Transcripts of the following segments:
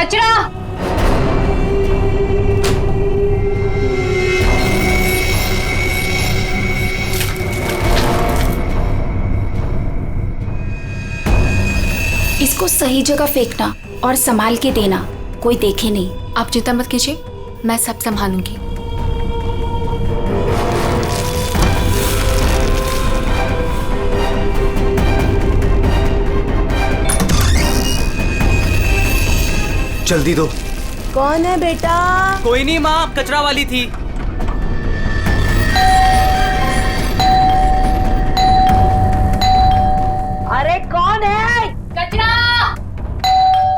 कचरा। इसको सही जगह फेंकना और संभाल के देना, कोई देखे नहीं। आप चिंता मत कीजिए, मैं सब संभालूंगी। जल्दी दो। कौन है बेटा? कोई नहीं माँ, कचरा वाली थी। अरे कौन है? कचरा।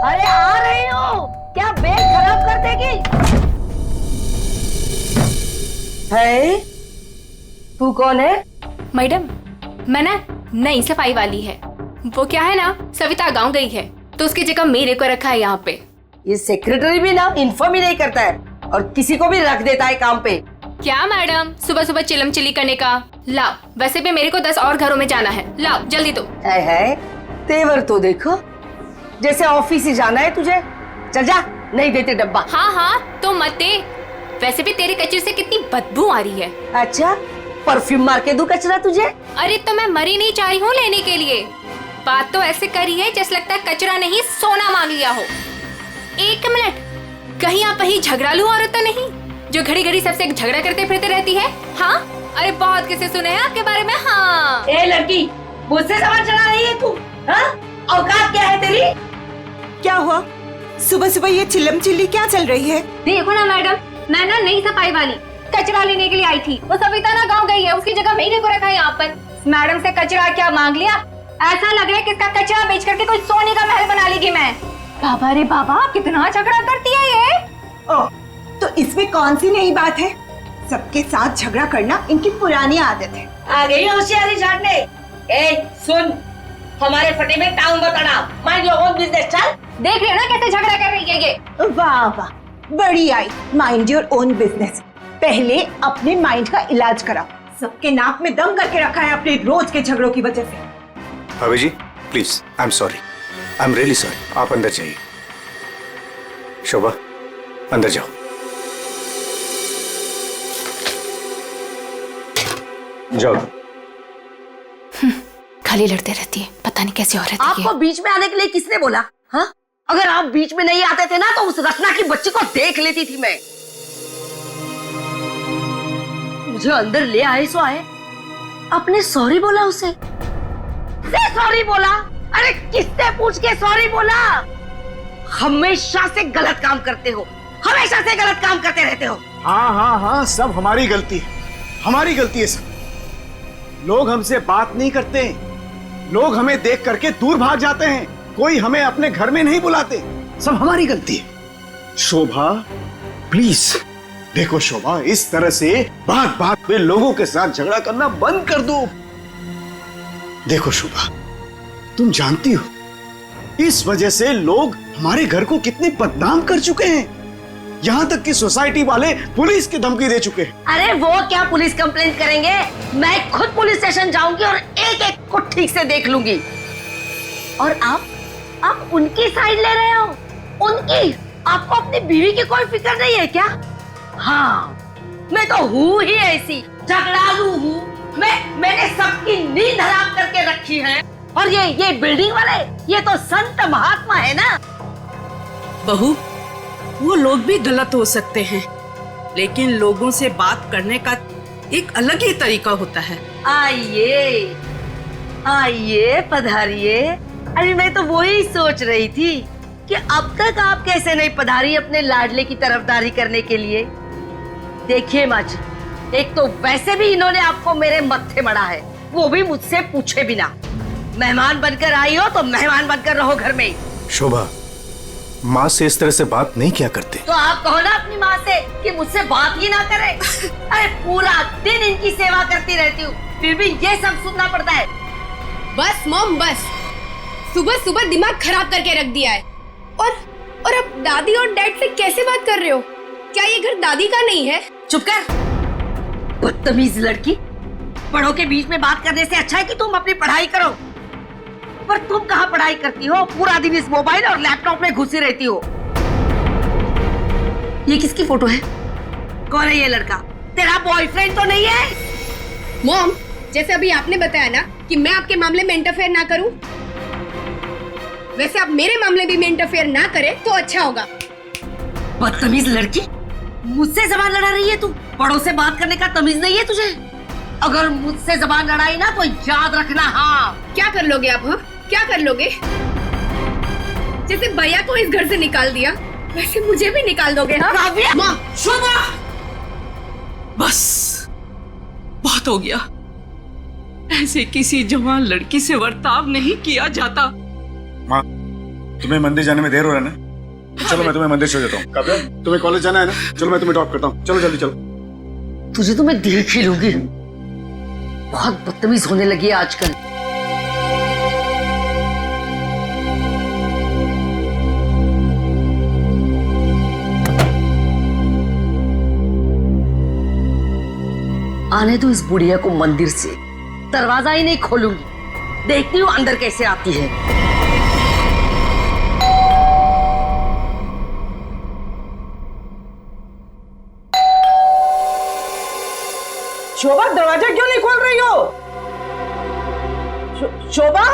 अरे आ रही हूँ। क्या बैग खराब कर देगी? है? तू कौन है? मैडम, मैं ना नई सफाई वाली है। वो क्या है ना, सविता गांव गई है तो उसकी जगह मेरे को रखा है यहाँ पे। ये सेक्रेटरी भी ना इन्फॉर्म ही नहीं करता है और किसी को भी रख देता है काम पे। क्या मैडम, सुबह सुबह चिलम चिली करने का। लाओ, वैसे भी मेरे को 10 और घरों में जाना है। लाओ जल्दी दो। है तेवर तो देखो, जैसे ऑफिस ही जाना है तुझे। चल जा, नहीं देते डब्बा। हाँ हाँ तो मत दे। वैसे भी तेरे कचरे से कितनी बदबू आ रही है। अच्छा, परफ्यूम मार के दूं कचरा तुझे? अरे तो मैं मरी नहीं चाह रही हूँ लेने के लिए। बात तो ऐसे करी है जैसे लगता है कचरा नहीं सोना मांग लिया हो। एक मिनट, कहीं आप वही झगड़ालू औरत तो नहीं जो घड़ी घड़ी सबसे झगड़ा करते फिरते रहती है? हाँ, अरे बहुत किसे सुने हैं आपके बारे में। हाँ ए लड़की, मुझसे सवाल चला रही है तू? हाँ? औकात क्या है तेरी? क्या हुआ? सुबह सुबह ये चिल्लम चिल्ली क्या चल रही है? देखो ना मैडम, मैं ना नई सफाई वाली कचरा लेने के लिए आई थी। वो सविता ना गाँव गई है, उसकी जगह मेरे को रखा है यहाँ पर। मैडम से कचरा क्या मांग लिया? ऐसा लग रहा है कि इसका कचरा बेच करके कोई सोने का महल बना लेगी मैं। बाबा रे बाबा, कितना झगड़ा करती है ये। ओह, तो इसमें कौन सी नई बात है? सबके साथ झगड़ा करना इनकी पुरानी आदत है। आ गई होशियारी झाड़ने। ए सुन, हमारे फटे में टाउन मत अड़ा। Mind your own business. चल, देख रहे हो ना कैसे झगड़ा कर रही है ये। वाह वाह, बड़ी आई। Mind your own business. पहले अपने माइंड का इलाज कराओ। सबके नाक में दम करके रखा है अपने रोज के झगड़ों की वजह से। भाभी जी please, I am sorry, I am really sorry. आप अंदर जाइए। शोभा, अंदर जाओ। जाओ। खाली लड़ते रहती है, पता नहीं कैसी औरत है ये। आपको बीच में आने के लिए किसने बोला? हाँ, अगर आप बीच में नहीं आते थे ना तो उस रत्ना की बच्ची को देख लेती थी मैं। मुझे अंदर ले आए सो आए। आपने सॉरी बोला उसे? सॉरी बोला? अरे किससे पूछ के सॉरी बोला? हमेशा से गलत काम करते हो, हमेशा से गलत काम करते रहते हो। हाँ हाँ हाँ, सब हमारी गलती है, हमारी गलती है सब। लोग हमसे बात नहीं करते, लोग हमें देख करके दूर भाग जाते हैं, कोई हमें अपने घर में नहीं बुलाते, सब हमारी गलती है। शोभा प्लीज देखो, शोभा इस तरह से बात बात में लोगों के साथ झगड़ा करना बंद कर दो। देखो शोभा, तुम जानती हो इस वजह से लोग हमारे घर को कितने बदनाम कर चुके हैं। यहाँ तक कि सोसाइटी वाले पुलिस की धमकी दे चुके हैं। अरे वो क्या पुलिस कंप्लेंट करेंगे? मैं खुद पुलिस स्टेशन जाऊंगी और एक एक को ठीक से देख लूंगी। और आप उनकी साइड ले रहे हो? उनकी? आपको अपनी बीवी की कोई फिक्र नहीं है क्या? हाँ, मैं तो हूँ ही ऐसी, झगड़ालू हूँ। मैंने सबकी नींद हराम करके रखी है। और ये बिल्डिंग वाले, ये तो संत महात्मा है ना। बहू, वो लोग भी गलत हो सकते हैं, लेकिन लोगों से बात करने का एक अलग ही तरीका होता है। आइए आइए, पधारिए। अरे मैं तो वही सोच रही थी कि अब तक आप कैसे नहीं पधारी अपने लाडले की तरफदारी करने के लिए। देखिए माँ जी, एक तो वैसे भी इन्होंने आपको मेरे मत्थे मड़ा है, वो भी मुझसे पूछे बिना। मेहमान बनकर आई हो तो मेहमान बनकर रहो घर में। शोभा, माँ से इस तरह से बात नहीं किया करते। तो आप कहो ना अपनी माँ से कि मुझसे बात ही ना करे। अरे पूरा दिन इनकी सेवा करती रहती हूँ, फिर भी ये सब सुनना पड़ता है। बस मॉम बस, सुबह सुबह दिमाग खराब करके रख दिया है। और अब दादी और डैड से कैसे बात कर रहे हो? क्या ये घर दादी का नहीं है? चुप कर, बदतमीज लड़की। बड़ों के बीच में बात करने से अच्छा है कि तुम अपनी पढ़ाई करो। पर तुम कहाँ पढ़ाई करती हो? पूरा दिन इस मोबाइल और लैपटॉप में घुसी रहती हो। ये किसकी फोटो है? कौन है ये लड़का? तेरा बॉयफ्रेंड तो नहीं है? मॉम, जैसे अभी आपने बताया ना कि मैं आपके मामले में इंटरफेयर ना करूं, वैसे आप मेरे मामले में इंटरफेयर ना करें तो अच्छा होगा। बदतमीज लड़की, मुझसे जबान लड़ा रही है तू? बड़ों से बात करने का तमीज नहीं है तुझे? अगर मुझसे जबान लड़ाई ना तो याद रखना। हाँ, क्या कर लोगे आप? हाँ, क्या कर लोगे? जैसे भैया को इस घर से निकाल दिया, वैसे मुझे भी निकाल दोगे? हाँ काव्या! मॉम, शोभा, बस बहुत हो गया। ऐसे किसी जवान लड़की से बर्ताव नहीं किया जाता। माँ, तुम्हें मंदिर जाने में देर हो रहा है ना? तो चलो मैं तुम्हें मंदिर छोड़ देता हूँ। काव्या, तुम्हें कॉलेज जाना है ना? चलो मैं तुम्हें ड्रॉप करता हूँ। चलो जल्दी चलो। तुझे तो मैं देख ही लूंगी। बहुत बदतमीज होने लगी है आजकल। आने दो इस बुढ़िया को मंदिर से, दरवाजा ही नहीं खोलूंगी। देखती हूँ अंदर कैसे आती है। शोभा, दरवाजा क्यों नहीं खोल रही हो? शोभा,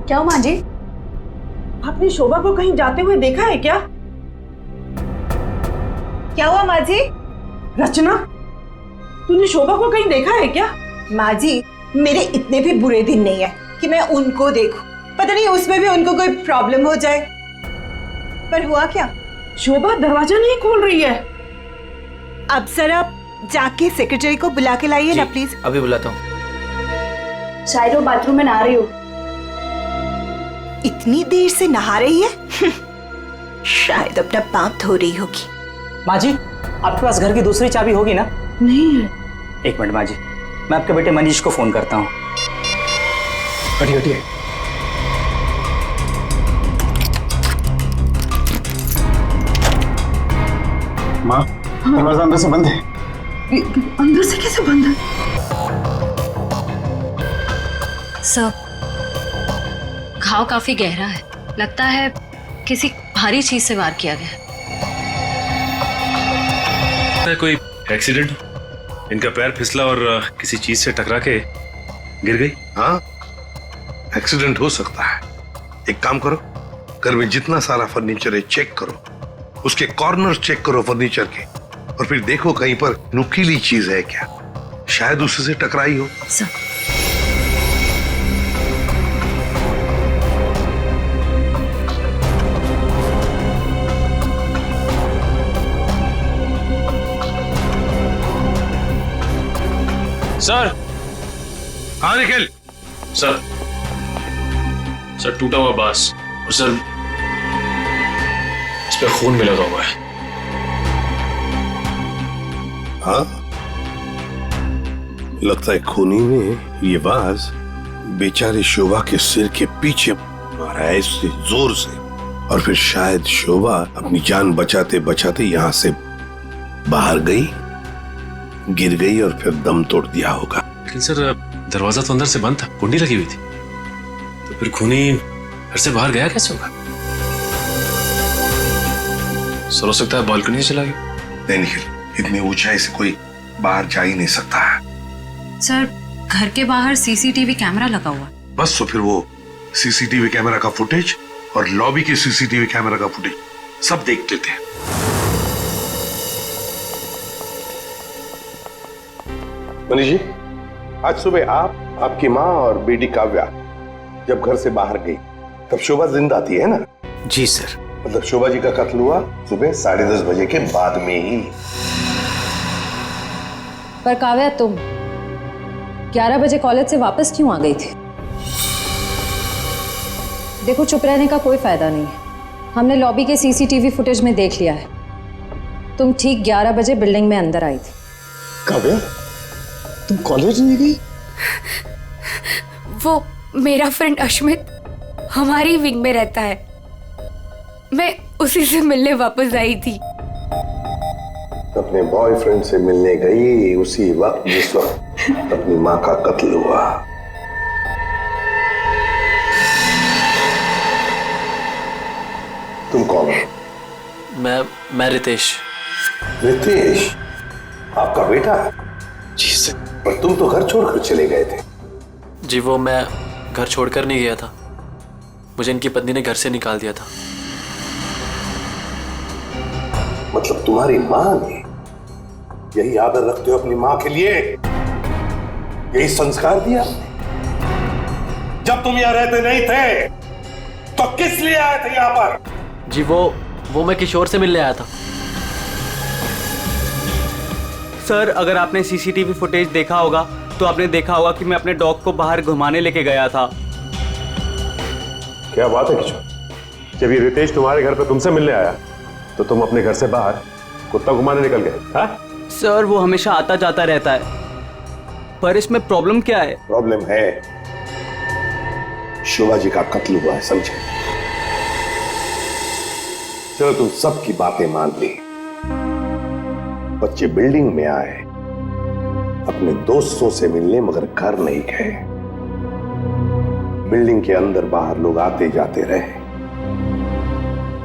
क्या हुआ माँ जी? आपने शोभा को कहीं जाते हुए देखा है क्या? क्या हुआ माँ जी? रचना, तूने शोभा को कहीं देखा है क्या? माँ जी, मेरे इतने भी बुरे दिन नहीं है कि मैं उनको देखूं। पता नहीं उसमें भी उनको कोई प्रॉब्लम हो जाए। पर हुआ क्या? शोभा दरवाजा नहीं खोल रही है। अब सर आप जाके सेक्रेटरी को बुला के लाइए ना प्लीज। अभी बुलाता हूँ। शायद वो बाथरूम में नहा रही हो। इतनी देर से नहा रही है? शायद अपना पाप धो रही होगी। माँ जी, आपके पास घर की दूसरी चाबी होगी ना? नहीं है। एक मिनट माँ जी, मैं आपके बेटे मनीष को फोन करता हूँ। हटिए हटिए। माँ, दरवाजा अंदर से बंद है। अंदर से कैसे बंद है? सर, घाव काफी गहरा है, लगता है किसी भारी चीज से वार किया गया है। कोई एक्सीडेंट? इनका पैर फिसला और किसी चीज से टकरा के गिर गई। हाँ, एक्सीडेंट हो सकता है। एक काम करो, घर में जितना सारा फर्नीचर है चेक करो, उसके कॉर्नर चेक करो फर्नीचर के, और फिर देखो कहीं पर नुकीली चीज है क्या, शायद उससे टकराई हो। सर। सर। हाँ निखिल। सर, टूटा हुआ बांस और सर इस पे खून भी लगा हुआ है। हाँ, लगता है खूनी ने ये बाज बेचारी शोभा के सिर के पीछे मारा है इससे जोर से, और फिर शायद शोभा अपनी जान बचाते बचाते यहाँ से बाहर गई, गिर गई और फिर दम तोड़ दिया होगा। लेकिन सर, दरवाजा तो अंदर से बंद था, कुंडी लगी हुई थी, तो फिर खूनी घर से बाहर गया कैसे होगा? सर, हो सकता है बालकनी से चला गया। नहीं निखिल, इतनी ऊंचाई से कोई बाहर जा ही नहीं सकता है। सर, घर के बाहर सीसीटीवी कैमरा लगा हुआ है। बस तो फिर वो सीसीटीवी कैमरा का फुटेज और लॉबी के सीसीटीवी कैमरा का फुटेज सब देख लेते हैं। मनीष जी, आज सुबह आप, आपकी माँ और बेटी काव्या जब घर से बाहर गई तब शोभा जिंदा थी, है ना? जी सर। मतलब शोभा जी का कत्ल हुआ सुबह 10:30 बजे के बाद में ही। पर काव्या, तुम 11 बजे कॉलेज से वापस क्यों आ गई थी? देखो, चुप रहने का कोई फायदा नहीं है। हमने लॉबी के सीसीटीवी फुटेज में देख लिया है, तुम ठीक 11 बजे बिल्डिंग में अंदर आई थी। काव्या, तुम कॉलेज नहीं गई? वो मेरा फ्रेंड अश्मित हमारी विंग में रहता है, मैं उसी से मिलने वापस आई थी। अपने बॉयफ्रेंड से मिलने गई उसी वक्त जिस वक्त अपनी माँ का कत्ल हुआ। तुम कौन हो? मैं रितेश। रितेश, आपका बेटा? जी सर। पर तुम तो घर छोड़कर चले गए थे। जी वो मैं घर छोड़कर नहीं गया था, मुझे इनकी पत्नी ने घर से निकाल दिया था। मतलब तुम्हारी माँ ने यही आदर रखते हो अपनी माँ के लिए, यही संस्कार दिया? जब तुम यहाँ रहते नहीं थे तो किस लिए आए थे यहाँ पर? जी वो मैं किशोर से मिलने आया था। सर, अगर आपने सीसीटीवी फुटेज देखा होगा तो आपने देखा होगा कि मैं अपने डॉग को बाहर घुमाने लेके गया था। क्या बात है किशोर, जब ये रितेश तुम्हारे घर पे तुमसे मिलने आया तो तुम अपने घर से बाहर कुत्ता घुमाने निकल गए? हाँ? सर, वो हमेशा आता जाता रहता है, पर इसमें प्रॉब्लम क्या है? प्रॉब्लम है शोभा जी का कत्ल हुआ है, समझे? चलो तुम सबकी बातें मान ली, बच्चे बिल्डिंग में आए अपने दोस्तों से मिलने, मगर घर नहीं गए। बिल्डिंग के अंदर बाहर लोग आते जाते रहे,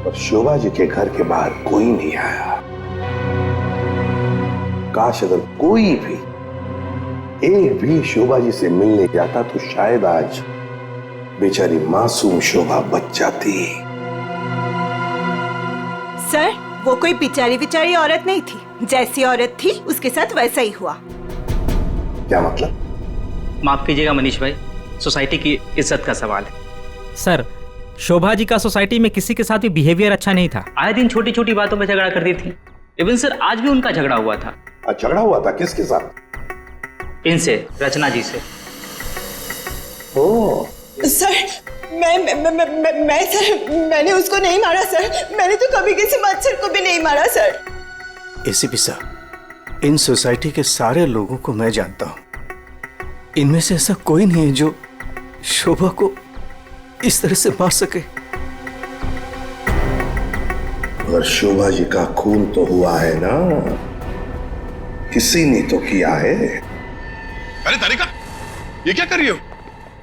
पर शोभा जी के घर के बाहर कोई नहीं आया। काश अगर कोई भी एक भी शोभा जी से मिलने जाता तो शायद आज बेचारी मासूम शोभा बच जाती। सर, वो कोई बेचारी औरत नहीं थी, जैसी औरत थी उसके साथ वैसा ही हुआ। क्या मतलब? माफ कीजिएगा मनीष भाई, सोसाइटी की इज्जत का सवाल है। सर, शोभा जी का सोसाइटी में किसी के साथ भी बिहेवियर अच्छा नहीं था। आए दिन छोटी छोटी बातों पे झगड़ा करती थी। इवन सर, आज भी उनका झगड़ा हुआ था। झगड़ा हुआ था? किसके साथ? इनसे, रचना जी से। ओह सर, मैं सर, मैंने उसको नहीं मारा सर, मैंने तो कभी किसी मच्छर को भी नहीं मारा सर। एसीपी साहब, इन सोसाइटी के सारे लोगों को मैं जानता हूं, इनमें से ऐसा कोई नहीं है जो शोभा को इस तरह से मार सके। और शोभा जी का खून तो हुआ है ना, किसी ने तो किया है। अरे तारिका, ये क्या कर रही हो?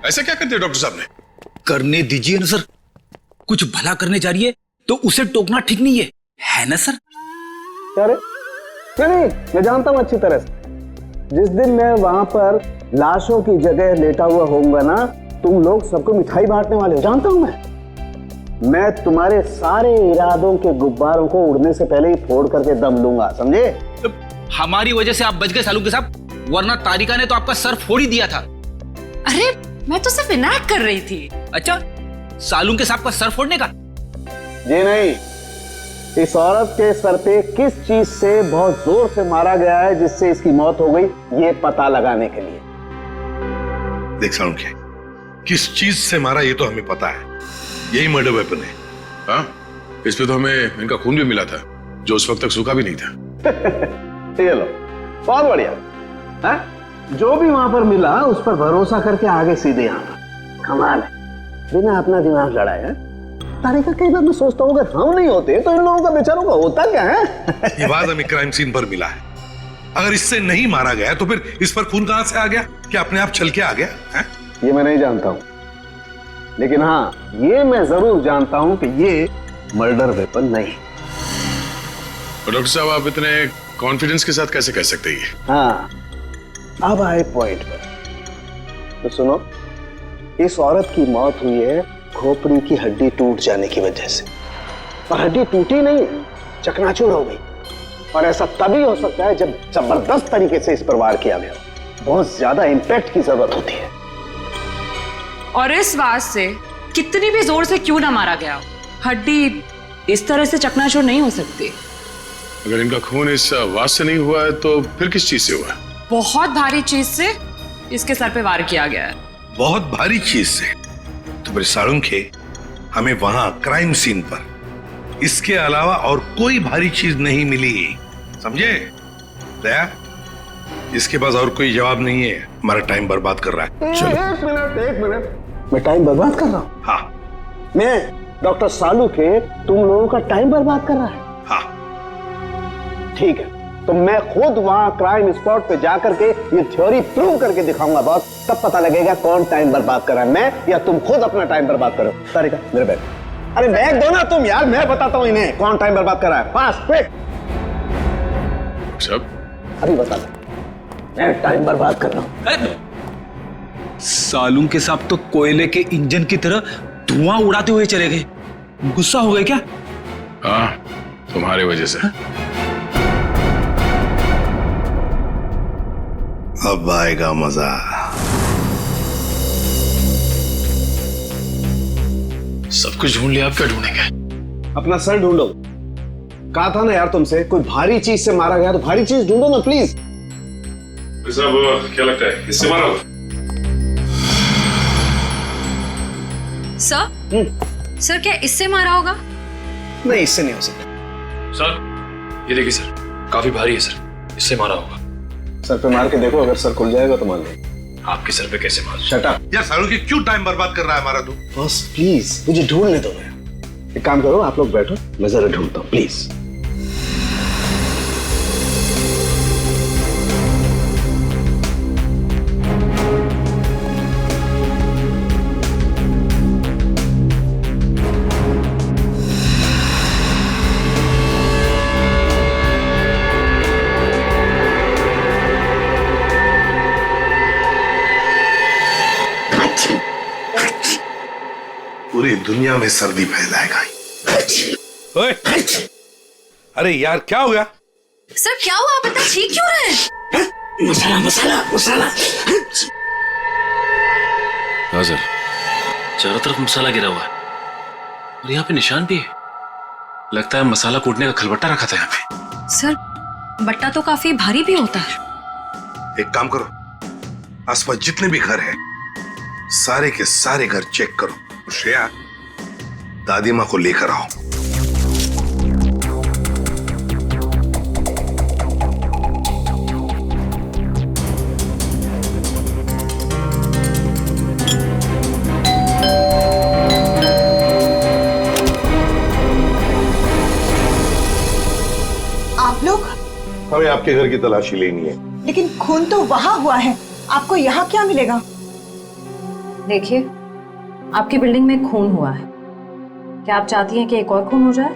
ऐसा क्या करते हो डॉक्टर साहब ने? करने दीजिए ना सर, कुछ भला करने जा रही है तो उसे टोकना ठीक नहीं है ना सर? अरे नहीं, मैं जानता हूं अच्छी तरह से। जिस दिन मैं वहां पर लाशों की जगह लेटा हुआ होऊंगा ना, तुम लोग सबको मिठाई बांटने वाले हो, जानता हूं मैं तुम्हारे सारे इरादों के गुब्बारों को उड़ने से पहले ही फोड़ करके दम लूंगा, समझे? हमारी वजह से आप बच गए सालू के साहब, वरना तारिका ने तो आपका सर फोड़ ही दिया था। अरे मैं तो सिर्फ इनायत कर रही थी। अच्छा, सालू के साहब का सर फोड़ने का? जी नहीं, इस औरत के सर पे किस चीज से बहुत जोर से मारा गया है जिससे इसकी मौत हो गई, ये पता लगाने के लिए। देख सालुंखे, किस चीज से मारा ये तो हमें पता है, यही मर्डर वेपन है। हाँ, इस पे तो हमें इनका खून भी मिला था जो उस वक्त तक सूखा भी नहीं था। ये लो, बहुत बढ़िया। हाँ? जो भी वहां पर मिला उस पर भरोसा करके आगे सीधे आना, कमाल है, बिना अपना दिमाग लड़ाए। तारिका, कई बार मैं सोचता हूँ अगर हम नहीं होते तो इन लोगों का बेचारों का होता क्या है? ये बात हमें क्राइम सीन पर मिला है, अगर इससे नहीं मारा गया तो फिर इस पर खून कहां से आ गया? क्या अपने आप छल के आ गया है? ये मैं नहीं जानता हूं, लेकिन हाँ ये मैं जरूर जानता हूं कि ये मर्डर वेपन नहीं। डॉक्टर साहब, आप इतने कॉन्फिडेंस के साथ कैसे कह सकते हैं? हाँ, अब आए पॉइंट पर। तो सुनो, इस औरत की मौत हुई है खोपड़ी की हड्डी टूट जाने की वजह से, और हड्डी टूटी नहीं, चकनाचूर हो गई। और ऐसा तभी हो सकता है जब जबरदस्त तरीके से इस पर वार किया गया, बहुत ज्यादा इंपैक्ट की जरूरत होती है। और इस वार से कितनी भी जोर से क्यों ना मारा गया, हड्डी इस तरह से चकनाचूर नहीं हो सकती। अगर इनका खून इस वार से नहीं हुआ है तो फिर किस चीज से हुआ है? बहुत भारी चीज से इसके सर पे वार किया गया है। बहुत भारी चीज से? तो फिर सालुंखे, हमें वहां क्राइम सीन पर इसके अलावा और कोई भारी चीज नहीं मिली, समझे? दया, इसके पास और कोई जवाब नहीं है, हमारा टाइम बर्बाद कर रहा है। चलो। एक मिनट, मैं टाइम बर्बाद कर रहा हूँ? हाँ। मैं डॉक्टर सालू के तुम लोगों का टाइम बर्बाद कर रहा है? हाँ। ठीक है, तो मैं खुद वहां क्राइम स्पॉट पे जाकर के ये थ्योरी प्रूव करके दिखाऊंगा बॉस, तब पता लगेगा कौन टाइम बर्बाद कर रहा है, मैं या तुम खुद अपना टाइम बर्बाद करो। तारिका, मेरे बैठ। अरे बैग दो ना तुम यार, मैं बताता हूँ इन्हें कौन टाइम बर्बाद कर रहा है। Fast quick. सब अभी बता दो, मैं टाइम बर्बाद कर रहा हूँ। सालूम के साथ तो कोयले के इंजन की तरह धुआं उड़ाते हुए चले गए। गुस्सा हो गए क्या? हाँ, तुम्हारी वजह से। अब आएगा मजा। सब कुछ ढूंढ लिया, आप क्या ढूंढेंगे? अपना सर ढूंढो। कहा था ना यार तुमसे, कोई भारी चीज से मारा गया तो भारी चीज ढूंढो ना प्लीज। साहब क्या लगता है, इससे मारा होगा? सर क्या इससे मारा होगा? नहीं, इससे नहीं हो सकता। सर ये देखिए सर, काफी भारी है सर, इससे मारा होगा। सर पे मार के देखो, अगर सर खुल जाएगा तो मान लो। आपके सर पे कैसे मार? Shut up. यार सालों की क्यों टाइम बर्बाद कर रहा है हमारा तू? बॉस प्लीज मुझे ढूंढने दो। एक काम करो, आप लोग बैठो, मैं जरा ढूंढता हूँ प्लीज। पूरी दुनिया में सर्दी फैलाएगा। ओए, अरे यार क्या हो गया? सर क्या हुआ, आप इतना चीख क्यों रहे हैं? मसाला मसाला मसाला। हाँ सर, चारों तरफ मसाला गिरा हुआ है और यहाँ पे निशान भी है। लगता है मसाला कूटने का खलबट्टा रखा था यहाँ पे। सर बट्टा तो काफी भारी भी होता है। एक काम करो, आसपास जितने भी घर हैं, सारे के सारे घर चेक करो। श्रेया, दादी माँ को लेकर आओ। आप लोग? हमें आपके घर की तलाशी लेनी है। लेकिन खून तो वहां हुआ है, आपको यहाँ क्या मिलेगा? देखिए, आपकी बिल्डिंग में खून हुआ है। क्या आप चाहती हैं कि एक और खून हो जाए?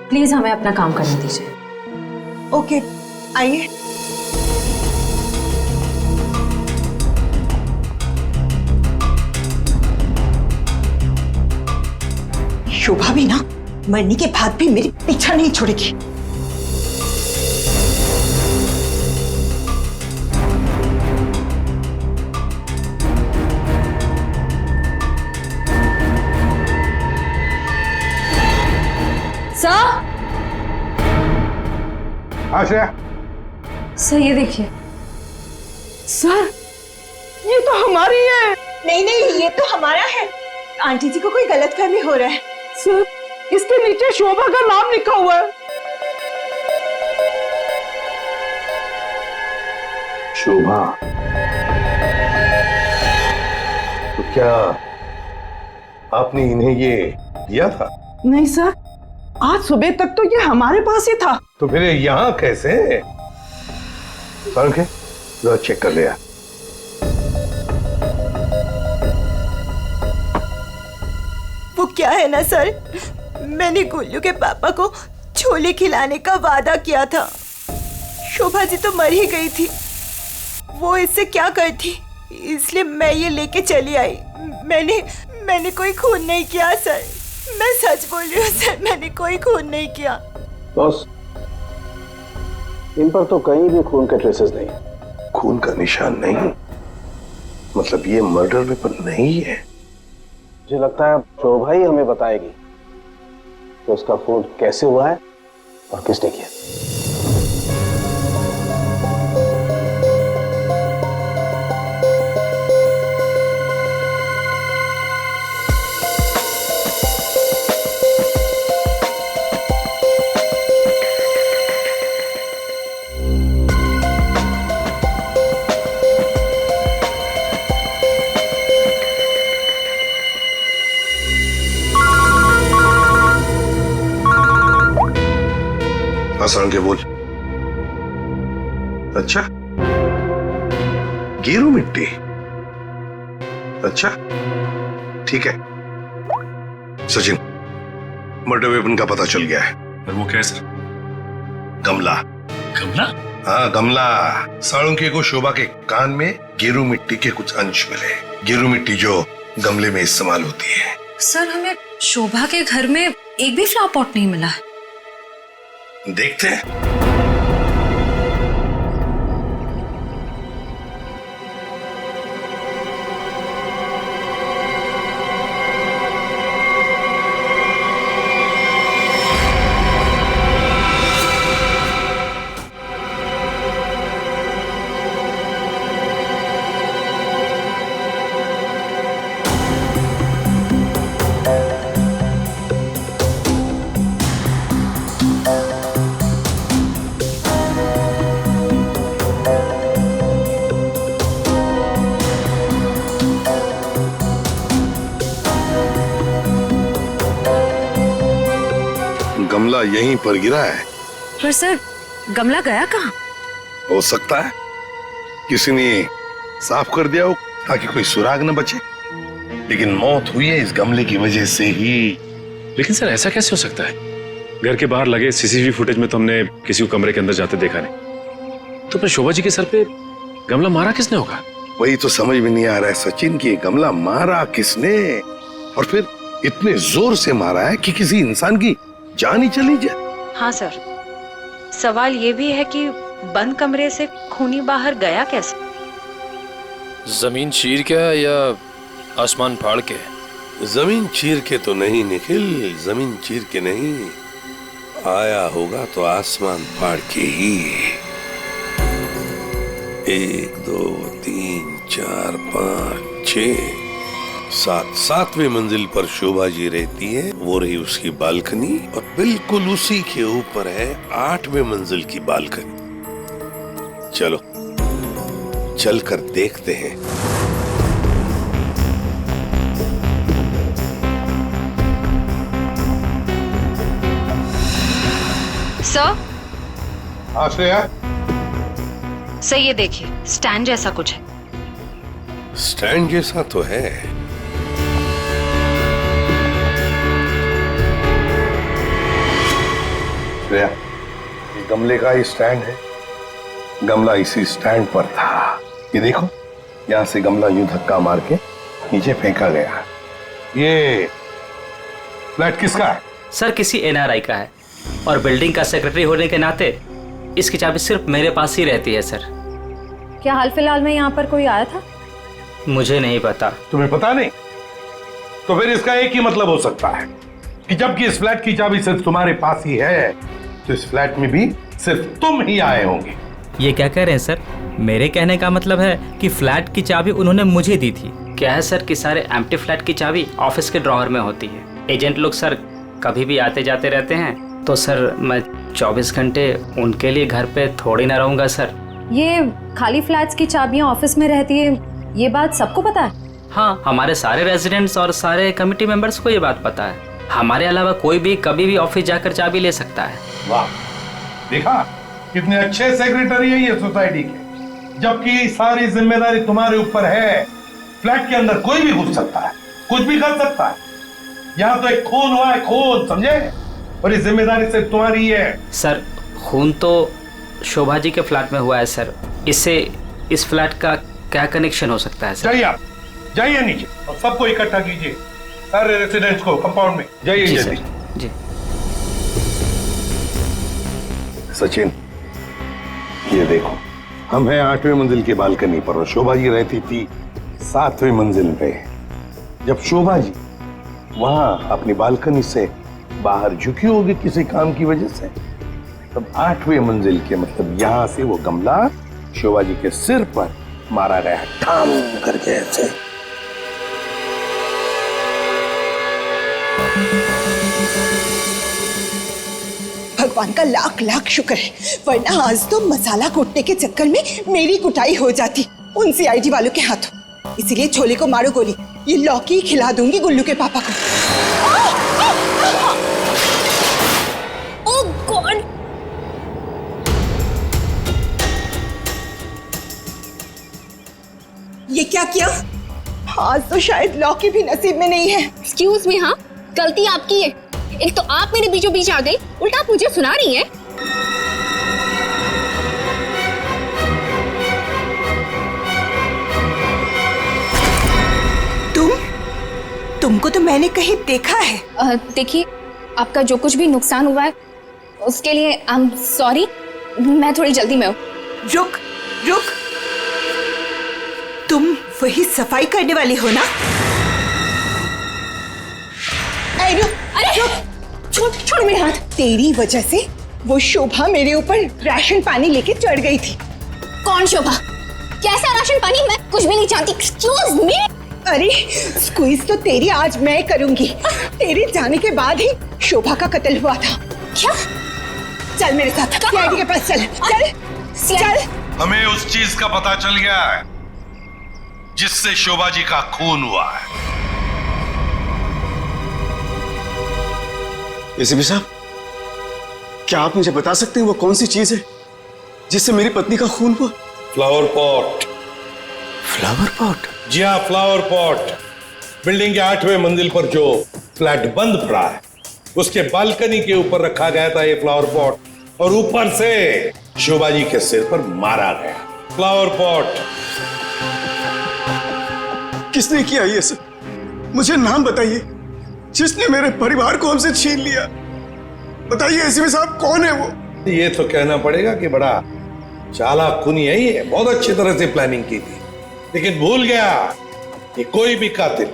प्लीज हमें अपना काम करने दीजिए। ओके, आइए। शोभा भी ना मरने के बाद भी मेरी पीछा नहीं छोड़ेगी। श्रेया, सर ये देखिए। सर ये तो हमारी है। नहीं नहीं, ये तो हमारा है। आंटी जी को कोई गलतफहमी हो रहा है। सर इसके नीचे शोभा का नाम लिखा हुआ है। शोभा? तो क्या आपने इन्हें ये दिया था? नहीं सर, आज सुबह तक तो ये हमारे पास ही था। तो फिर यहाँ कैसे? जरा चेक कर लिया। वो क्या है ना सर, मैंने गुल्लू के पापा को छोले खिलाने का वादा किया था। शोभा जी तो मर ही गई थी, वो इससे क्या करती, इसलिए मैं ये लेके चली आई। मैंने कोई खून नहीं किया सर, मैं सच बोल रही हूँ सर, मैंने कोई खून नहीं किया। बॉस, इन पर तो कहीं भी खून के ट्रेसेस नहीं। खून का निशान नहीं, मतलब ये मर्डर वेपन नहीं है। मुझे लगता है शोभा ही हमें बताएगी कि उसका खून कैसे हुआ है और किसने किया। आसान के बोल। अच्छा, गेरू मिट्टी। अच्छा ठीक है सचिन, मर्डर वेपन का पता चल गया है। पर वो क्या है सर? गमला। गमला? हाँ गमला। साळुंखे को शोभा के कान में गेरू मिट्टी के कुछ अंश मिले। गेरू मिट्टी जो गमले में इस्तेमाल होती है। सर हमें शोभा के घर में एक भी फ्लावर पॉट नहीं मिला है। देखते हैं। गमला यहीं पर गिरा है। पर सर गमला गया कहाँ? हो सकता है किसी ने साफ कर दिया हो ताकि कोई सुराग न बचे, लेकिन मौत हुई है इस गमले की वजह से ही। लेकिन सर ऐसा कैसे हो सकता है? घर के बाहर लगे सीसीटीवी फुटेज में तो हमने किसी को कमरे के अंदर जाते देखा नहीं। तो फिर शोभा जी के सर पे गमला मारा किसने होगा? वही तो समझ में नहीं आ रहा है सचिन कि गमला मारा किसने, और फिर इतने जोर से मारा है कि किसी इंसान की जान ही चली जाए। हाँ सर, सवाल ये भी है कि बंद कमरे से खूनी बाहर गया कैसे? जमीन चीर के या आसमान फाड़ के? जमीन चीर के तो नहीं निखिल, जमीन चीर के नहीं, आया होगा तो आसमान फाड़ के ही। 1 2 3 4 5 6 7वीं मंजिल पर शोभा जी रहती है। वो रही उसकी बालकनी, और बिल्कुल उसी के ऊपर है 8वीं मंजिल की बालकनी। चलो चलकर देखते हैं। सर? श्रेया, सर ये देखिए, स्टैंड जैसा कुछ है। स्टैंड जैसा तो है। श्रेया, ये गमले का ही स्टैंड है। गमला इसी स्टैंड पर था। ये देखो, यहाँ से गमला यूं धक्का मार के नीचे फेंका गया। ये फ्लैट किसका है? सर किसी NRI का है, और बिल्डिंग का सेक्रेटरी होने के नाते इसकी चाबी सिर्फ मेरे पास ही रहती है सर। क्या हाल फिलहाल में यहाँ पर कोई आया था? मुझे नहीं पता। तुम्हें पता नहीं? तो फिर इसका एक ही मतलब हो सकता है कि जबकि इस फ्लैट की चाबी सिर्फ तुम्हारे पास ही है, तो इस फ्लैट में भी सिर्फ तुम ही आए होंगे। ये क्या कह रहे हैं सर? मेरे कहने का मतलब है कि फ्लैट की चाबी उन्होंने मुझे दी थी। क्या है सर कि सारे एम्प्टी फ्लैट की चाबी ऑफिस के ड्रॉअर में होती है। एजेंट लोग सर कभी भी आते जाते रहते हैं, तो सर मैं 24 घंटे उनके लिए घर पे थोड़ी ना रहूंगा सर। ये खाली फ्लैट्स की चाबियां ऑफिस में रहती है, ये बात सबको पता है? हाँ, हमारे सारे रेजिडेंट्स और सारे कमिटी मेंबर्स को ये बात पता है। हमारे अलावा कोई भी कभी भी ऑफिस जाकर चाबी ले सकता है। वाह, देखा कितने अच्छे सेक्रेटरी है ये सोसाइटी के, जबकि सारी जिम्मेदारी तुम्हारे ऊपर है। फ्लैट के अंदर कोई भी घुस सकता है, कुछ भी कर सकता है। यहाँ तो एक खून हुआ है, खून, समझे? और ये जिम्मेदारी सिर्फ तुम्हारी है। सर खून तो शोभा जी के फ्लैट में हुआ है सर, इससे इस फ्लैट का क्या कनेक्शन हो सकता है सर? जाइए आप, जाइए नीचे और सबको इकट्ठा कीजिए, सारे रेसिडेंट्स को कंपाउंड में। जाइए जल्दी। जी सचिन, ये देखो, हम हैं 8वीं मंजिल की बालकनी पर और शोभा जी रहती थी 7वीं मंजिल पे। जब शोभा जी वहां अपनी बालकनी से बाहर झुकी होगी किसी काम की वजह से, तब 8वीं मंजिल के मतलब यहां से वो गमला शोभा जी के सिर पर मारा गया, ठाम करके ऐसे। भगवान का लाख लाख शुक्र है, वरना आज तो मसाला कूटने के चक्कर में मेरी कुटाई हो जाती उन CID वालों के हाथों। इसीलिए छोले को मारो गोली, ये लौकी खिला दूंगी गुल्लू के पापा को। ओह गॉड! ये क्या किया? आज तो शायद लौकी भी नसीब में नहीं है। एक्सक्यूज मी, हाँ गलती आपकी है। एक तो आप मेरे बीचों बीच आ गई, उल्टा आप मुझे सुना रही हैं। तुमको तो मैंने कहीं देखा है। देखिए, आपका जो कुछ भी नुकसान हुआ है उसके लिए आई एम सॉरी। मैं थोड़ी जल्दी में हूँ। रुक रुक, तुम वही सफाई करने वाली हो ना? अरे छोड़ मेरे हाथ। तेरी वजह से वो शोभा मेरे ऊपर राशन पानी लेके चढ़ गई थी। कौन शोभा? कैसा राशन पानी? मैं कुछ भी नहीं जानती। Excuse me. अरे स्क्वीज तो तेरी आज मैं करूंगी। तेरे जाने के बाद ही शोभा का कत्ल हुआ था। क्या? चल मेरे साथ, सीआईडी के पास चल। चल। हमें उस चीज का पता चल गया है जिससे शोभा जी का खून हुआ है। एसीपी साहब, क्या आप मुझे बता सकते हैं वो कौन सी चीज है जिससे मेरी पत्नी का खून हुआ? Flower pot. Flower pot? जी हाँ, फ्लावर पॉट। बिल्डिंग के 8वें मंजिल पर जो फ्लैट बंद पड़ा है उसके बालकनी के ऊपर रखा गया था ये फ्लावर पॉट और ऊपर से शोभा जी के सिर पर मारा गया। Flower pot. किसने किया ये सब? मुझे नाम बताइए जिसने मेरे परिवार को हमसे छीन लिया। बताइए एसीपी साहब, कौन है वो? ये तो कहना पड़ेगा कि बड़ा चालाक खूनी है ये। बहुत अच्छी तरह से प्लानिंग की थी, लेकिन भूल गया कि कोई भी कातिल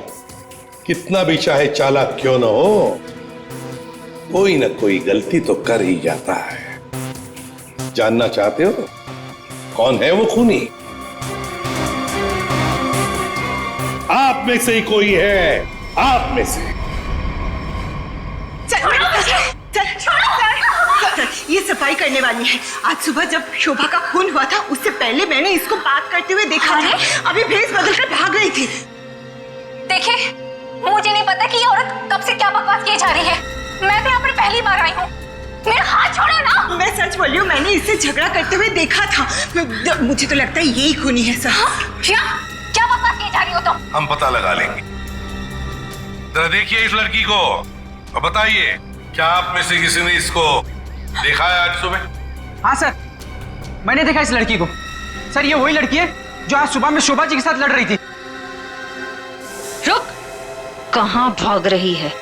कितना भी चाहे चालाक क्यों ना हो, कोई ना कोई गलती तो कर ही जाता है। जानना चाहते हो कौन है वो खूनी? आप में से ही कोई है, आप में से। ये सफाई करने वाली है। आज सुबह जब शोभा का खून हुआ था उससे पहले मैंने इसको बात करते हुए देखा था। अभी भेस बदलकर भाग रही थी। देखिए, मुझे नहीं पता कि ये औरत कब से क्या बकवास किए जा रही है। मैं तो यहाँ पर पहली बार आई हूँ। मेरा हाथ छोड़ो ना। मैं सच बोल रही हूँ, मैंने इससे झगड़ा करते हुए देखा था। मुझे तो लगता है यही खूनी है सर। क्या बकवास किए जा रही हो तुम? हम पता लगा लेंगे। जरा देखिए इस लड़की को और बताइए, क्या आप में से किसी ने इसको देखा है आज सुबह? हाँ सर, मैंने देखा इस लड़की को। सर, ये वही लड़की है जो आज सुबह में शोभा जी के साथ लड़ रही थी। रुक, कहां भाग रही है?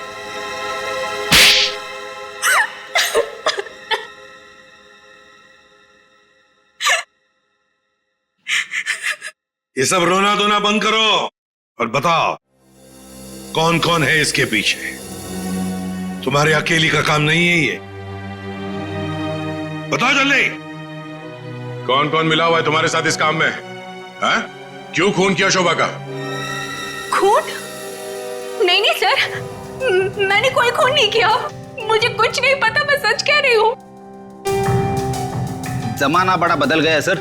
ये सब रोना धोना बंद करो और बताओ कौन कौन है इसके पीछे। तुम्हारे अकेली का काम नहीं है ये। बताओ जल्दी, कौन कौन मिला हुआ है तुम्हारे साथ इस काम में? हाँ? क्यों खून किया शोभा का? खून? नहीं सर, मैंने कोई खून नहीं किया। मुझे कुछ नहीं पता, मैं सच कह रही हूँ। जमाना बड़ा बदल गया है सर।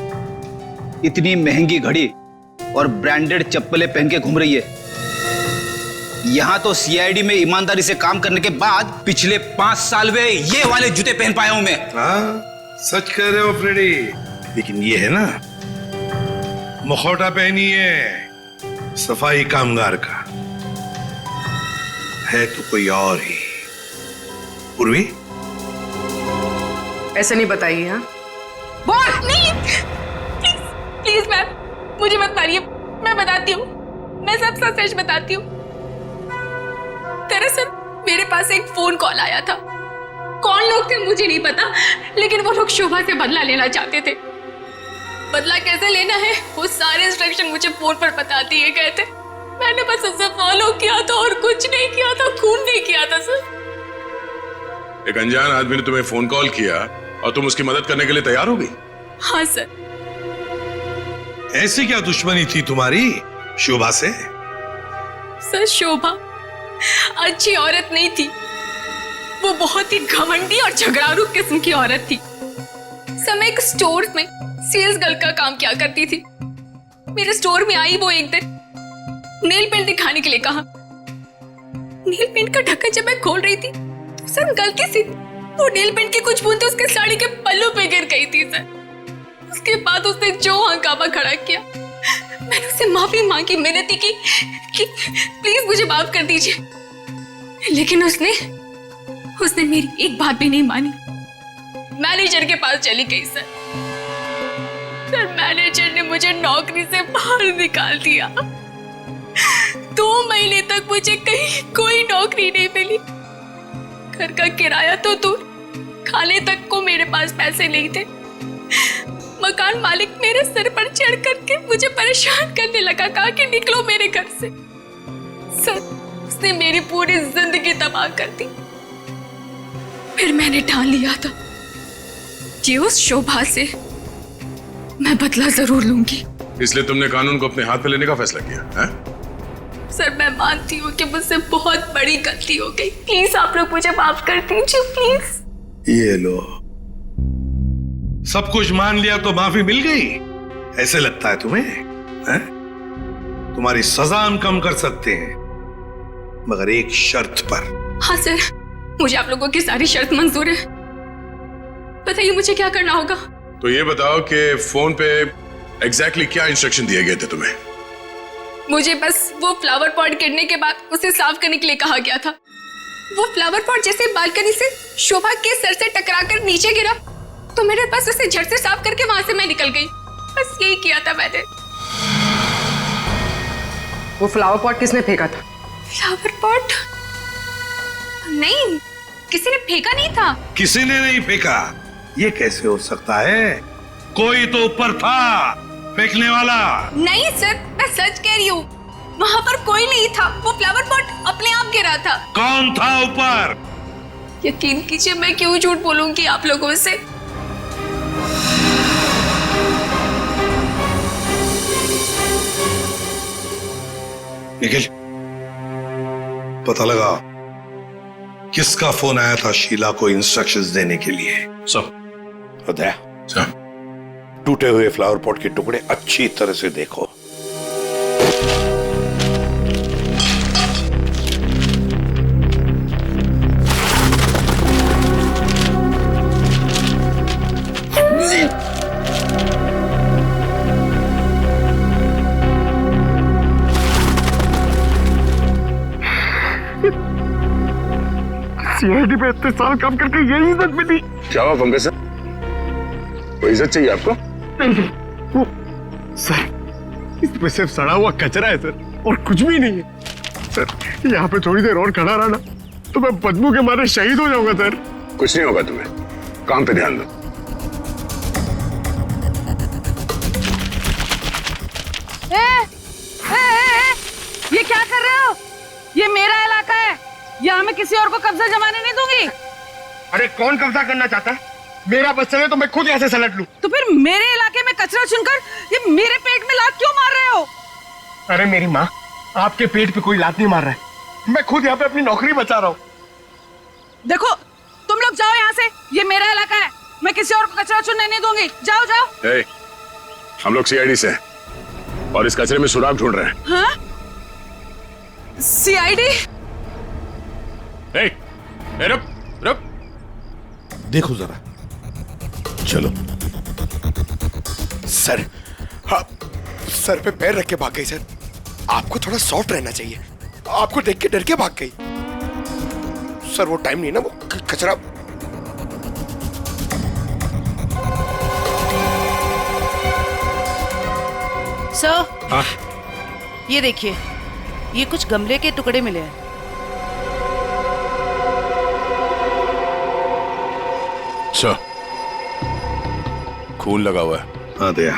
इतनी महंगी घड़ी और ब्रांडेड चप्पलें पहन के घूम रही है। यहां तो सीआईडी में ईमानदारी से काम करने के बाद पिछले 5 साल में ये वाले जूते पहन पाया हूं मैं। हाँ, सच कह रहे हो फ्रेडी। लेकिन ये है ना, मुखौटा पहनी है सफाई कामगार का, है तो कोई और ही। पूर्वी, ऐसे नहीं बताइए। हाँ, बोल नहीं। प्लीज मैम, मुझे मत मारिए। मैं बताती हूँ, मैं सब सच बताती हूँ। दरअसल मेरे पास एक फोन कॉल आया था। कौन लोग थे मुझे नहीं पता, लेकिन वो लोग शोभा से बदला लेना चाहते थे। बदला कैसे लेना है वो सारे इंस्ट्रक्शन मुझे फोन पर बता दिए गए थे। मैंने बस उसे फॉलो किया था और कुछ नहीं किया था, खून नहीं किया था सर। एक अनजान आदमी ने तुम्हें फोन कॉल किया और तुम उसकी मदद करने के लिए तैयार हो गई? हाँ सर। ऐसी क्या दुश्मनी थी तुम्हारी शोभा से? सर, शोभा अच्छी औरत नहीं थी। वो बहुत ही घमंडी और झगड़ारू किस्म की औरत थी। समय एक स्टोर में सेल्स गर्ल का काम किया करती थी। मेरे स्टोर में आई वो एक दिन, नेल पेंट दिखाने के लिए कहा। नेल पेंट का ढक्कन जब मैं खोल रही थी तो सर गलती से वो नेल पेंट की कुछ बूंदें उसके साड़ी के पल्लू पे गिर गई थी सर। उसके बाद उसने जो हंगामा खड़ा किया, मैंने उससे माफी मांगी, मिन्नती की कि प्लीज मुझे माफ कर दीजिए, लेकिन उसने उसने मेरी एक बात भी नहीं मानी। मैनेजर के पास चली गई सर। मैनेजर ने मुझे नौकरी से बाहर निकाल दिया। 2 महीने तक मुझे कहीं कोई नौकरी नहीं मिली। घर का किराया तो दूर, खाने तक को मेरे पास पैसे नहीं थे। मकान मालिक मेरे सिर पर चढ़ करके मुझे परेशान करने लगा, कहा कि निकलो मेरे घर से। सर, उसने मेरी पूरी जिंदगी तबाह कर दी। फिर मैंने ठान लिया था कि उस शोभा से मैं बदला जरूर लूंगी। इसलिए तुमने कानून को अपने हाथ में लेने का फैसला किया है? सर, मैं मानती हूँ कि मुझसे बहुत बड़ी गलती हो गई। प्लीज आप लोग मुझे माफ कर दीजिए, प्लीज। ये लो, सब कुछ मान लिया तो माफी मिल गई, ऐसे लगता है तुम्हें? है? तुम्हारी सजा हम कम कर सकते हैं, मगर एक शर्त पर। हाँ सर, मुझे आप लोगों की सारी शर्त मंजूर है। बताइए मुझे क्या करना होगा। तो ये बताओ कि फोन पे एग्जैक्टली क्या इंस्ट्रक्शन दिए गए थे तुम्हें? मुझे बस वो फ्लावर पॉट गिरने के बाद उसे साफ करने के लिए कहा गया था। वो फ्लावर पॉट जैसे बालकनी से शोभा के सर से टकराकर नीचे गिरा तो मेरे पास उसे झट से साफ करके वहां से मैं निकल गई। बस यही किया था मैंने। वो फ्लावर पॉट किसने फेंका था? Flower pot? नहीं, किसी ने फेंका नहीं था। किसी ने नहीं फेंका? ये कैसे हो सकता है? कोई तो ऊपर था फेंकने वाला। नहीं सर, मैं सच कह रही हूँ, वहां पर कोई नहीं था। वो फ्लावर पॉट अपने आप गिरा था। कौन था ऊपर? यकीन कीजिए, मैं क्यों झूठ बोलूंगी आप लोगों से। निखिल, पता लगा किसका फोन आया था शीला को इंस्ट्रक्शंस देने के लिए? सब उदय, टूटे हुए फ्लावर पॉट के टुकड़े अच्छी तरह से देखो। सीआईडी पे इतने साल काम करके यही इज्जत मिली। क्या हुआ पंकज सर? कोई इज्जत चाहिए आपको? नहीं, वो सर, इसमें सिर्फ सड़ा हुआ कचरा है सर, और कुछ भी नहीं है सर। यहाँ पे थोड़ी देर और खड़ा रहा ना तो मैं बदबू के मारे शहीद हो जाऊंगा सर। कुछ नहीं होगा तुम्हें, काम पे ध्यान दो। ये क्या कर रहे हो? ये मेरा इलाका है, यहाँ मैं किसी और को कब्जा जमाने नहीं दूंगी। अरे कौन कब्जा करना चाहता है? मेरा बस चले तो मैं खुद यहाँ से सलट लूं। तो फिर मेरे इलाके में कचरा चुनकर ये मेरे पेट में लात क्यों मार रहे हो? अरे मेरी माँ, आपके पेट पे कोई लात नहीं मार रहा है, मैं खुद यहाँ पे अपनी नौकरी बचा रहा हूँ। देखो, तुम लोग जाओ यहाँ से, ये मेरा इलाका है, मैं किसी और को कचरा चुनने नहीं दूंगी। जाओ जाओ। हम लोग सीआईडी से हैं और इस कचरे में सुराग ढूंढ रहे हैं। हाँ? सीआईडी? रुक रुक, देखो जरा, चलो। सर, हाँ, सर पे पैर रख के भाग गई सर। आपको थोड़ा सॉफ्ट रहना चाहिए, आपको देख के डर के भाग गई। सर वो टाइम नहीं ना, वो कचरा। सर, हाँ? ये देखिए, ये कुछ गमले के टुकड़े मिले हैं। अच्छा, खून लगा हुआ है। हाँ दया,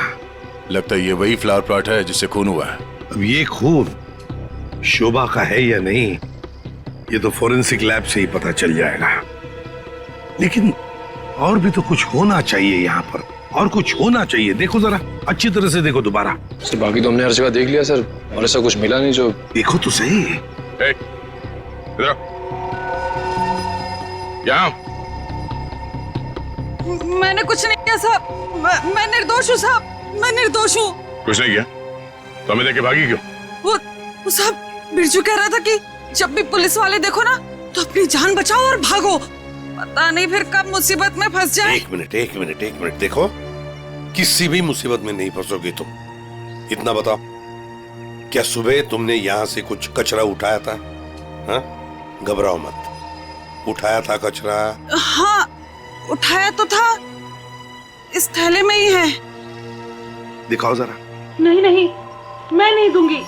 लगता है ये वही फ्लावर प्लॉट है जिससे खून हुआ है। अब ये खून शोभा का है या नहीं, ये तो फोरेंसिक लैब से ही पता चल जाएगा। लेकिन और भी तो कुछ होना चाहिए यहाँ पर, और कुछ होना चाहिए। देखो जरा, अच्छी तरह से देखो दोबारा। सर बाकी तो हमने हर जगह देख लिया सर, और ऐसा कुछ मिला नहीं जो। देखो तो सही। यहाँ मैंने कुछ नहीं किया साहब, मैं निर्दोष हूँ साहब, मैं निर्दोष हूँ। कुछ नहीं किया तो हमें देख के भागी क्यों? वो साहब, बिरजू कह रहा था कि जब भी पुलिस वाले देखो ना तो अपनी जान बचाओ और भागो, पता नहीं फिर कब मुसीबत में फंस जाए। एक मिनट देखो, किसी भी मुसीबत में नहीं फंसोगी तुम। इतना बताओ, क्या सुबह तुमने यहाँ से कुछ कचरा उठाया था? हाँ? घबराओ मत, उठाया था कचरा? हाँ, उठाया तो था, इस थैले में ही है। दिखाओ जरा। नहीं नहीं, मैं नहीं दूंगी,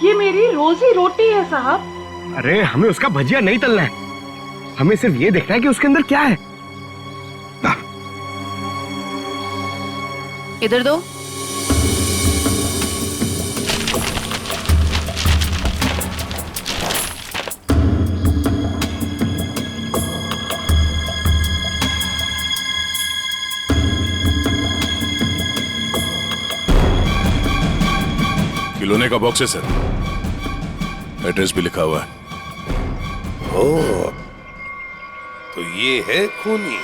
ये मेरी रोजी रोटी है साहब। अरे हमें उसका भजिया नहीं तलना है, हमें सिर्फ ये देखना है कि उसके अंदर क्या है। इधर दो। खिलौने का बॉक्स है सर, एड्रेस भी लिखा हुआ है। ओह, तो ये है खूनी।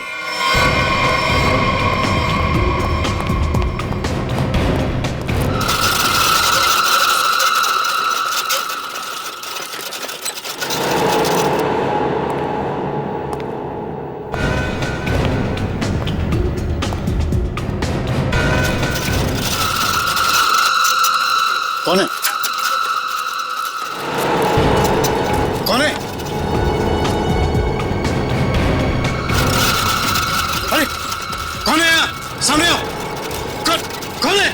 कौन है? कौन है? अरे कौन है यहाँ? सामने आओ। कौन है?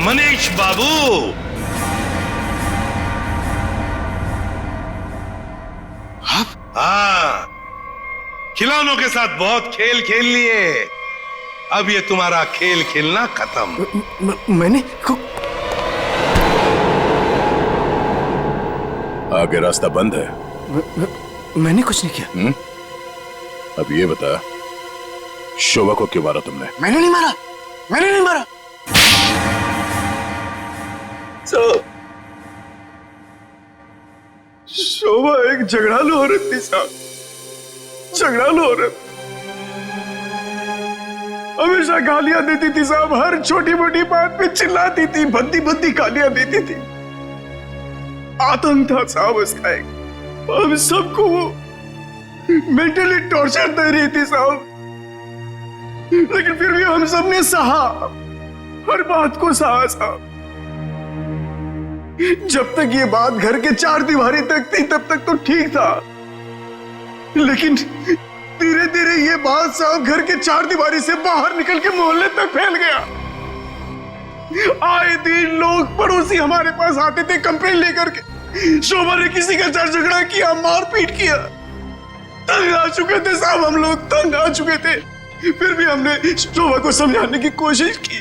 मनीष बाबू, हाँ, खिलौनों के साथ बहुत खेल खेल लिए, अब ये तुम्हारा खेल खेलना खत्म। मैंने आगे रास्ता बंद है। मैंने कुछ नहीं किया। अब ये बता, शोभा को क्यों मारा तुमने? मैंने नहीं मारा, मैंने नहीं मारा। शोभा एक झगड़ालू औरत थी साहब, झगड़ालू औरत। हमेशा गालियां देती थी साहब, हर छोटी मोटी बात पे चिल्लाती थी, भद्दी भद्दी गालियां देती थी। आतंक था साहब उसका एक। हम सबको वो मेंटली टॉर्चर दे रही थी साहब, लेकिन फिर भी हम सबने सहा, हर बात को सहा साहब। जब तक ये बात घर के चार दीवारी तक थी तब तक तो ठीक था, लेकिन धीरे धीरे ये बात साहब घर के चार दीवारी से बाहर निकल के मोहल्ले तक फैल गया। आए दिन लोग पड़ोसी हमारे पास आते थे कंप्लेन लेकर के, शोभा ने किसी का झगड़ा किया, मारपीट किया। तंग आ चुके थे साहब, हम लोग तंग आ चुके थे। फिर भी हमने शोभा को समझाने की कोशिश की,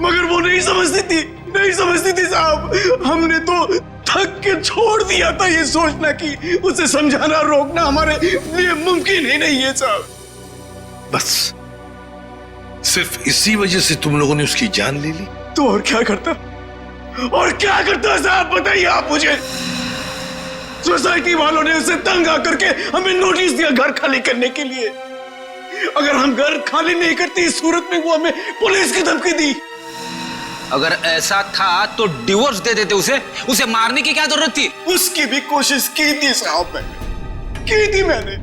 मगर वो नहीं समझती थी, नहीं समझती थी साहब। हमने तो थक के छोड़ दिया था ये सोचना कि उसे समझाना रोकना हमारे लिए मुमकिन ही नहीं है साहब। बस सिर्फ इसी वजह से तुम लोगों ने उसकी जान ले ली? तो और क्या करता, और क्या करता साहब, बताइए आप मुझे। सोसाइटी वालों ने उसे तंग आकर के हमें नोटिस दिया घर खाली करने के लिए। अगर हम घर खाली नहीं करते इस सूरत में वो हमें पुलिस की धमकी दी। अगर ऐसा था तो डिवोर्स दे देते उसे मारने की क्या जरूरत थी? उसकी भी कोशिश की थी साहब, मैंने,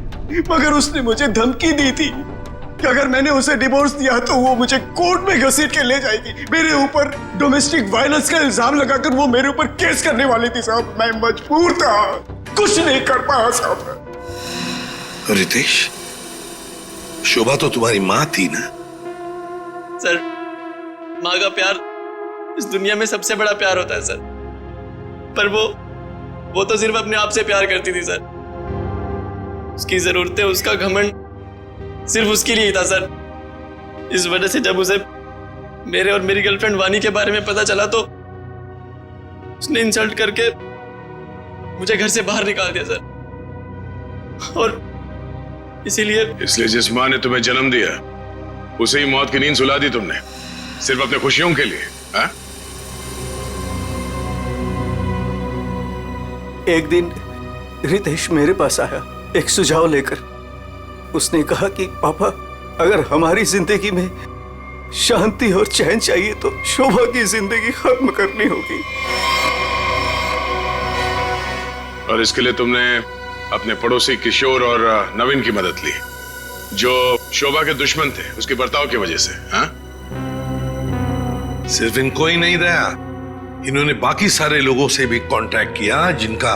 मगर उसने मुझे धमकी दी थी कि अगर मैंने उसे डिवोर्स दिया तो वो मुझे कोर्ट में घसीट के ले जाएगी। मेरे ऊपर डोमेस्टिक वायलेंस का इल्जाम लगाकर वो मेरे ऊपर केस करने वाली थी साहब। मैं मजबूर था, कुछ नहीं कर पाया साहब। रितेश, शोभा तो तुम्हारी माँ थी ना? सर, माँ का प्यार इस दुनिया में सबसे बड़ा प्यार होता है सर, पर वो तो सिर्फ अपने आप से प्यार करती थी सर। उसकी जरूरतें, उसका घमंड सिर्फ उसके लिए ही था सर। इस वजह से जब उसे मेरे और मेरी गर्लफ्रेंड वानी के बारे में पता चला तो उसने इंसल्ट करके मुझे घर से बाहर निकाल दिया सर। और इसलिए जिस माँ ने तुम्हें जन्म दिया उसे ही मौत की नींद सुला दी तुमने, सिर्फ अपने खुशियों के लिए। हा? एक दिन रितेश मेरे पास आया एक सुझाव लेकर। उसने कहा कि पापा, अगर हमारी जिंदगी में शांति और चैन चाहिए तो शोभा की जिंदगी खत्म करनी होगी। और इसके लिए तुमने अपने पड़ोसी किशोर और नवीन की मदद ली, जो शोभा के दुश्मन थे उसके बर्ताव की वजह से। हाँ, सिर्फ इनको ही नहीं दया, इन्होंने बाकी सारे लोगों से भी कांटेक्ट किया जिनका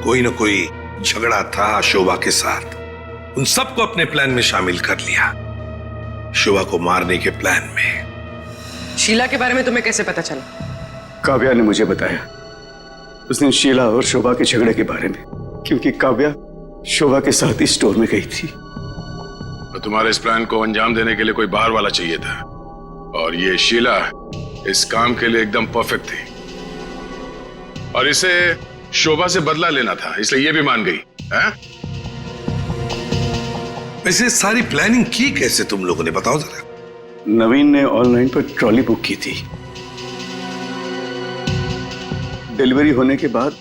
कोई ना कोई झगड़ा था शोभा के साथ। उन सबको अपने प्लान में शामिल कर लिया, शोभा को मारने के प्लान में। शीला के बारे में तुम्हें कैसे पता चला? काव्या ने मुझे बताया उस दिन शीला और शोभा के झगड़े के बारे में, क्योंकि काव्या शोभा के साथ ही स्टोर में गई थी। तो तुम्हारे इस प्लान को अंजाम देने के लिए कोई बाहर वाला चाहिए था, और ये शीला इस काम के लिए एकदम परफेक्ट थी, और इसे शोभा से बदला लेना था, इसलिए ये भी मान गई। हैं? वैसे सारी प्लानिंग की कैसे तुम लोगों ने, बताओ जरा। नवीन ने ऑनलाइन पर ट्रॉली बुक की थी। डिलीवरी होने के बाद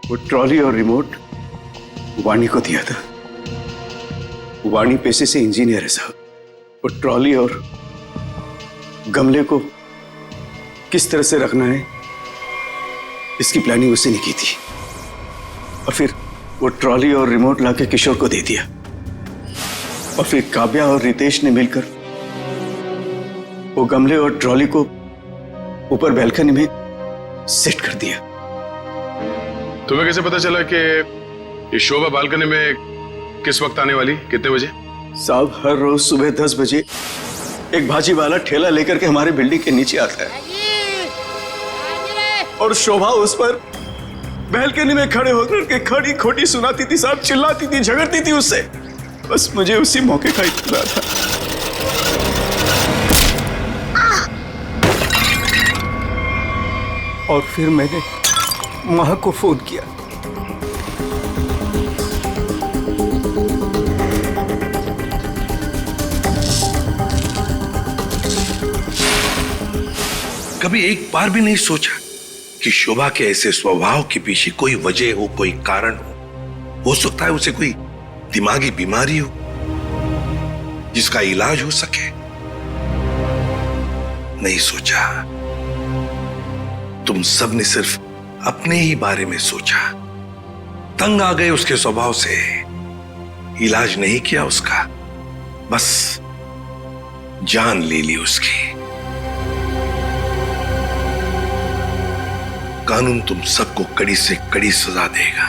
वो ट्रॉली और रिमोट वाणी को दिया था। वाणी पेशे से इंजीनियर है साहब। वो ट्रॉली और गमले को किस तरह से रखना है इसकी प्लानिंग उसी ने की थी, और फिर वो ट्रॉली और रिमोट लाके किशोर को दे दिया, और फिर काव्या और रितेश ने मिलकर वो गमले और ट्रॉली को ऊपर बैल्कनी में सेट कर दिया। तुम्हें कैसे पता चला कि ये शोभा बालकनी में किस वक्त आने वाली, कितने बजे? साहब, हर रोज सुबह 10 बजे एक भाजी वाला ठेला लेकर के हमारे बिल्डिंग के नीचे आता है, और शोभा उस पर बैल्कनी में खड़े होकर के खड़ी खोटी सुनाती थी साहब, चिल्लाती थी, झगड़ती थी उससे। बस मुझे उसी मौके का इंतजार था। और फिर मैंने मां को फोन किया। कभी एक बार भी नहीं सोचा कि शोभा के ऐसे स्वभाव के पीछे कोई वजह हो, कोई कारण हो सकता है उसे कोई दिमागी बीमारी हो जिसका इलाज हो सके? नहीं सोचा। तुम सब ने सिर्फ अपने ही बारे में सोचा, तंग आ गए उसके स्वभाव से, इलाज नहीं किया उसका, बस जान ले ली उसकी। कानून तुम सबको कड़ी से कड़ी सजा देगा।